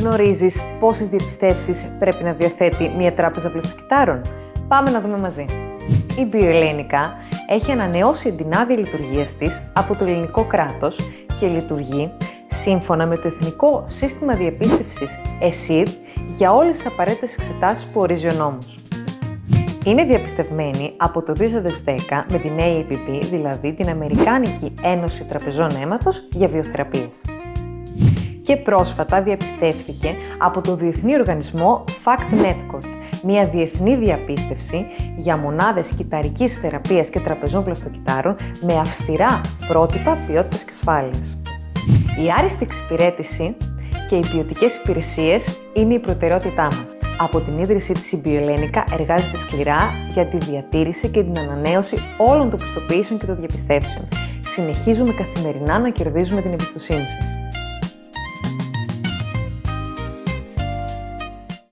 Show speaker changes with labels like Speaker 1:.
Speaker 1: Γνωρίζεις πόσες διαπιστεύσεις πρέπει να διαθέτει μια τράπεζα βλαστοκυτάρων? Πάμε να δούμε μαζί. Η Bioellenica έχει ανανεώσει την άδεια λειτουργίας της από το ελληνικό κράτος και λειτουργεί σύμφωνα με το Εθνικό Σύστημα Διαπίστευσης ESID για όλες τις απαραίτητες εξετάσεις που ορίζει ο νόμος. Είναι διαπιστευμένη από το 2010 με την AAPP, δηλαδή την Αμερικάνικη Ένωση Τραπεζών Αίματος για Βιοθεραπείες. Και πρόσφατα διαπιστεύθηκε από το Διεθνή Οργανισμό Fact Network, μια διεθνή διαπίστευση για μονάδες κυταρικής θεραπείας και τραπεζών βλαστοκυτάρων με αυστηρά πρότυπα ποιότητας και ασφάλειας. Η άριστη εξυπηρέτηση και οι ποιοτικές υπηρεσίες είναι η προτεραιότητά μας. Από την ίδρυσή της η Bioellenica εργάζεται σκληρά για τη διατήρηση και την ανανέωση όλων των πιστοποιήσεων και των διαπιστεύσεων. Συνεχίζουμε καθημερινά να κερδίζουμε την εμπιστοσύνη σας.